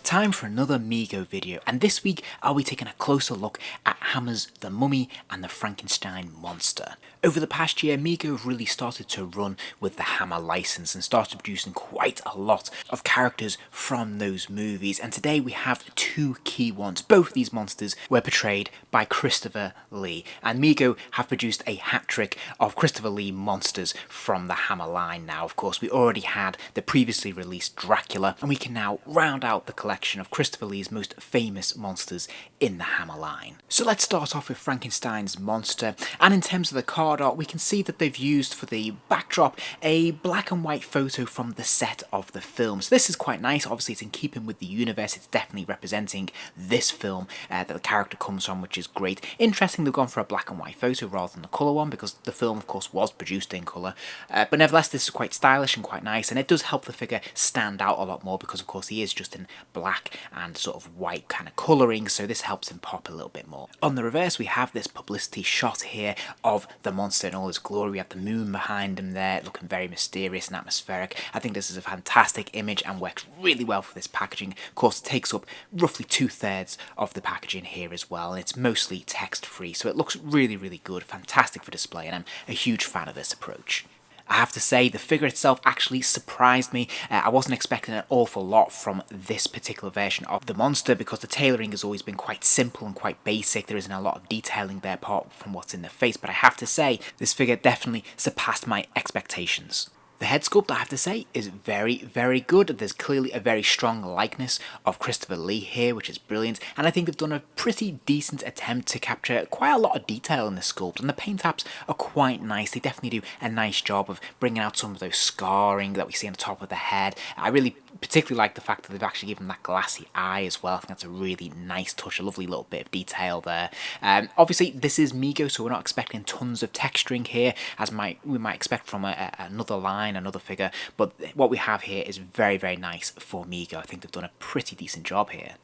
Time for another Mego video, and this week I'll be taking a closer look at Hammer's The Mummy and the Frankenstein monster. Over the past year, Mego have really started to run with the Hammer license and started producing quite a lot of characters from those movies, and today we have two key ones. Both of these monsters were portrayed by Christopher Lee, and Mego have produced a hat trick of Christopher Lee monsters from the Hammer line now. Of course, we already had the previously released Dracula, and we can now round out the collection of Christopher Lee's most famous monsters in the Hammer line. So let's start off with Frankenstein's monster, and in terms of the card art, we can see that they've used for the backdrop a black and white photo from the set of the film. So this is quite nice. Obviously it's in keeping with the universe, it's definitely representing this film that the character comes from, which is great. Interesting they've gone for a black and white photo rather than the colour one, because the film of course was produced in colour, but nevertheless this is quite stylish and quite nice, and it does help the figure stand out a lot more because of course he is just in black and sort of white kind of colouring, so this helps him pop a little bit more. On the reverse we have this publicity shot here of the monster in all his glory. We have the moon behind him there looking very mysterious and atmospheric. I think this is a fantastic image and works really well for this packaging. Of course it takes up roughly 2/3 of the packaging here as well, and it's mostly text free, so it looks really good, fantastic for display, and I'm a huge fan of this approach. I have to say, the figure itself actually surprised me. I wasn't expecting an awful lot from this particular version of the monster because the tailoring has always been quite simple and quite basic. There isn't a lot of detailing there apart from what's in the face, but I have to say, this figure definitely surpassed my expectations. The head sculpt, I have to say, is very good. There's clearly a very strong likeness of Christopher Lee here, which is brilliant, and I think they've done a pretty decent attempt to capture quite a lot of detail in the sculpt, and the paint apps are quite nice. They definitely do a nice job of bringing out some of those scarring that we see on the top of the head. I really particularly like the fact that they've actually given that glassy eye as well. I think that's a really nice touch, a lovely little bit of detail there. Obviously this is Mego, so we're not expecting tons of texturing here as we might expect from another line, another figure, but what we have here is very nice for Mego. I think they've done a pretty decent job here.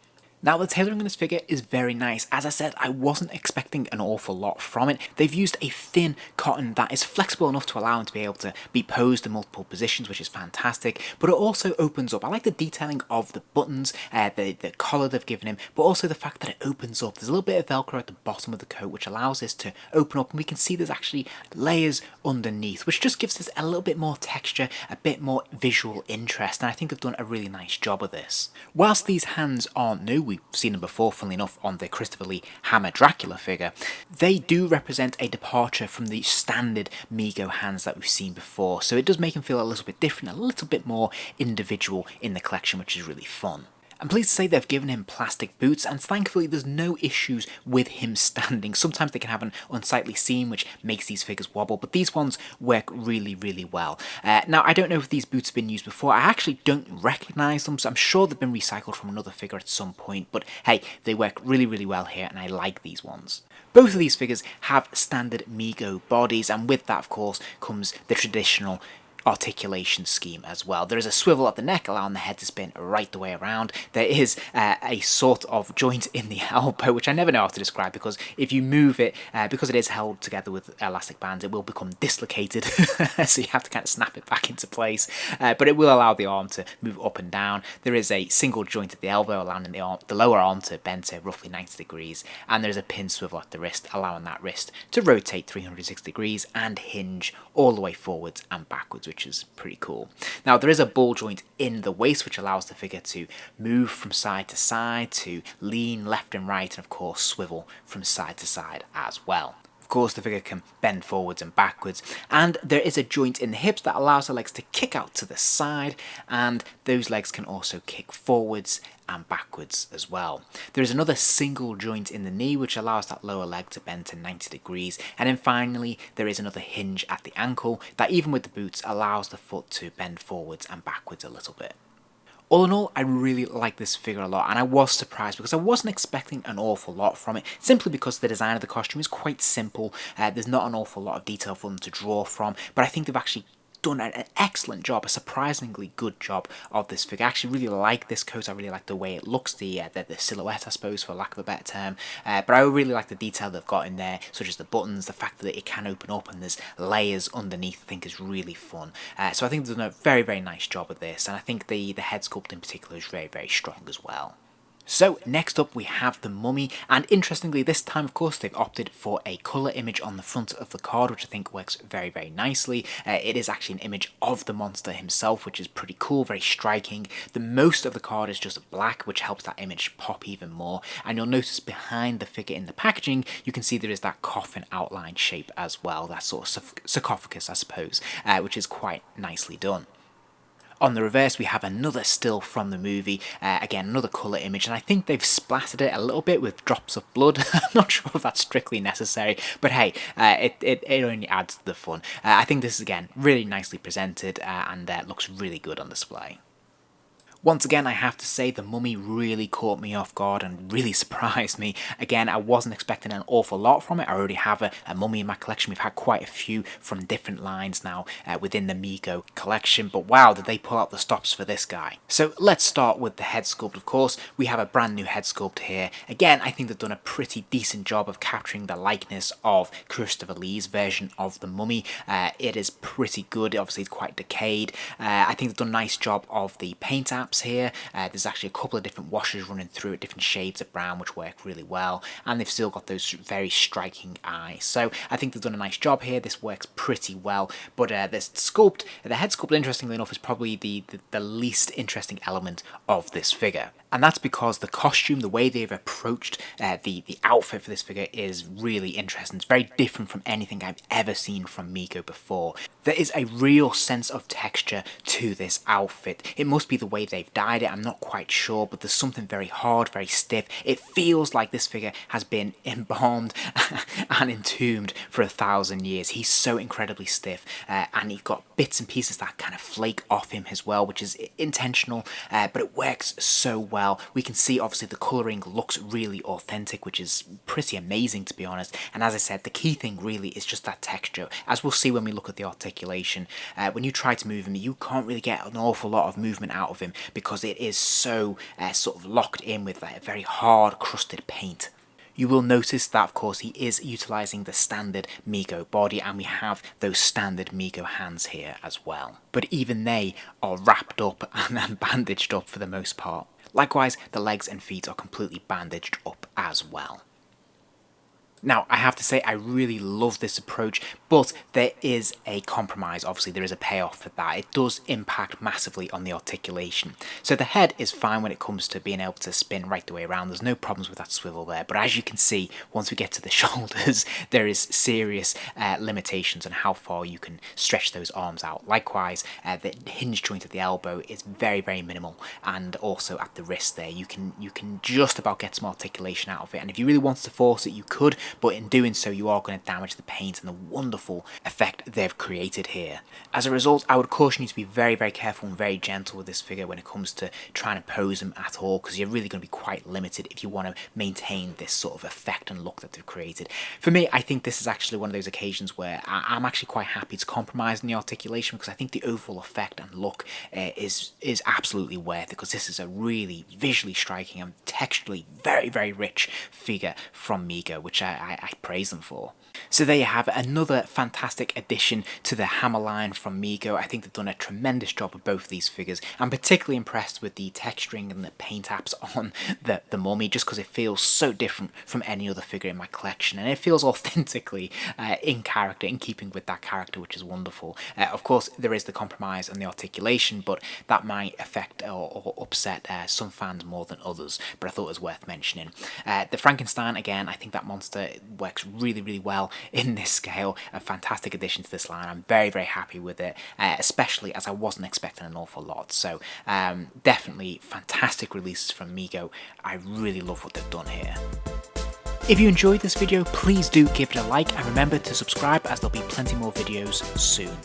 Now the tailoring on this figure is very nice. As I said, I wasn't expecting an awful lot from it. They've used a thin cotton that is flexible enough to allow him to be able to be posed in multiple positions, which is fantastic, but it also opens up. I like the detailing of the buttons, the collar they've given him, but also the fact that it opens up. There's a little bit of Velcro at the bottom of the coat, which allows this to open up, and we can see there's actually layers underneath, which just gives us a little bit more texture, a bit more visual interest, and I think they've done a really nice job of this. Whilst these hands aren't new, we've seen them before, funnily enough, on the Christopher Lee Hammer Dracula figure, they do represent a departure from the standard Mego hands that we've seen before, so it does make him feel a little bit different, a little bit more individual in the collection, which is really fun. I'm pleased to say they've given him plastic boots, and thankfully there's no issues with him standing. Sometimes they can have an unsightly seam which makes these figures wobble, but these ones work really well. Now I don't know if these boots have been used before. I actually don't recognise them, so I'm sure they've been recycled from another figure at some point, but hey, they work really well here, and I like these ones. Both of these figures have standard Mego bodies, and with that of course comes the traditional articulation scheme as well. There is a swivel at the neck allowing the head to spin right the way around. There is a sort of joint in the elbow, which I never know how to describe, because if you move it, because it is held together with elastic bands, it will become dislocated so you have to kind of snap it back into place, but it will allow the arm to move up and down. There is a single joint at the elbow allowing the lower arm to bend to roughly 90 degrees, and there is a pin swivel at the wrist allowing that wrist to rotate 360 degrees and hinge all the way forwards and backwards, which is pretty cool. Now there is a ball joint in the waist which allows the figure to move from side to side, to lean left and right, and of course swivel from side to side as well. Of course the figure can bend forwards and backwards, and there is a joint in the hips that allows the legs to kick out to the side, and those legs can also kick forwards and backwards as well. There is another single joint in the knee which allows that lower leg to bend to 90 degrees, and then finally there is another hinge at the ankle that, even with the boots, allows the foot to bend forwards and backwards a little bit. All in all, I really like this figure a lot, and I was surprised because I wasn't expecting an awful lot from it, simply because the design of the costume is quite simple. There's not an awful lot of detail for them to draw from, but I think they've actually done an excellent job, a surprisingly good job of this figure. I actually really like this coat. I really like the way it looks, the silhouette, I suppose, for lack of a better term. But I really like the detail they've got in there, such as the buttons, the fact that it can open up and there's layers underneath. I think is really fun. So I think they've done a very, very nice job of this, and I think the head sculpt in particular is very, very strong as well. So next up we have the Mummy, and interestingly this time of course they've opted for a colour image on the front of the card, which I think works very, very nicely. It is actually an image of the monster himself, which is pretty cool, very striking. The most of the card is just black, which helps that image pop even more, and you'll notice behind the figure in the packaging you can see there is that coffin outline shape as well, that sort of sarcophagus I suppose, which is quite nicely done. On the reverse we have another still from the movie, again another colour image, and I think they've splattered it a little bit with drops of blood. I'm not sure if that's strictly necessary, but hey, it only adds to the fun. I think this is again really nicely presented and looks really good on display. Once again, I have to say the Mummy really caught me off guard and really surprised me. Again, I wasn't expecting an awful lot from it. I already have a Mummy in my collection. We've had quite a few from different lines now within the Mego collection, but wow, did they pull out the stops for this guy. So let's start with the head sculpt, of course. We have a brand new head sculpt here. Again, I think they've done a pretty decent job of capturing the likeness of Christopher Lee's version of the Mummy. It is pretty good. Obviously, it's quite decayed. I think they've done a nice job of the paint apps here. There's actually a couple of different washes running through it, different shades of brown, which work really well, and they've still got those very striking eyes. So I think they've done a nice job here. This works pretty well, but the head sculpt, interestingly enough, is probably the least interesting element of this figure. And that's because the costume, the way they've approached the outfit for this figure is really interesting. It's very different from anything I've ever seen from Mego before. There is a real sense of texture to this outfit. It must be the way they've dyed it, I'm not quite sure, but there's something very hard, very stiff. It feels like this figure has been embalmed and entombed for 1,000 years. He's so incredibly stiff, and he's got bits and pieces that kind of flake off him as well, which is intentional, but it works so well. We can see obviously the colouring looks really authentic, which is pretty amazing to be honest, and as I said, the key thing really is just that texture. As we'll see when we look at the articulation, when you try to move him, you can't really get an awful lot of movement out of him because it is so sort of locked in with that very hard crusted paint. You will notice that of course he is utilising the standard Mego body, and we have those standard Mego hands here as well. But even they are wrapped up and bandaged up for the most part. Likewise, the legs and feet are completely bandaged up as well. Now, I have to say, I really love this approach, but there is a compromise. Obviously, there is a payoff for that. It does impact massively on the articulation. So the head is fine when it comes to being able to spin right the way around. There's no problems with that swivel there. But as you can see, once we get to the shoulders, there is serious limitations on how far you can stretch those arms out. Likewise, the hinge joint at the elbow is very, very minimal. And also at the wrist there, you can just about get some articulation out of it. And if you really wanted to force it, you could. But in doing so, you are going to damage the paint and the wonderful effect they've created here. As a result, I would caution you to be very, very careful and very gentle with this figure when it comes to trying to pose him at all, because you're really going to be quite limited if you want to maintain this sort of effect and look that they've created. For me, I think this is actually one of those occasions where I'm actually quite happy to compromise in the articulation, because I think the overall effect and look is absolutely worth it, because this is a really visually striking and texturally very, very rich figure from Mego, which I praise them for. So there you have it, another fantastic addition to the Hammer line from Mego. I think they've done a tremendous job of both of these figures. I'm particularly impressed with the texturing and the paint apps on the Mummy, just because it feels so different from any other figure in my collection, and it feels authentically in character, in keeping with that character, which is wonderful. Of course, there is the compromise on the articulation, but that might affect or upset some fans more than others, but I thought it was worth mentioning. The Frankenstein, again, I think that monster works really, really well in this scale. A fantastic addition to this line. I'm very, very happy with it, especially as I wasn't expecting an awful lot. So definitely fantastic releases from Mego. I really love what they've done here. If you enjoyed this video, please do give it a like, and remember to subscribe, as there'll be plenty more videos soon.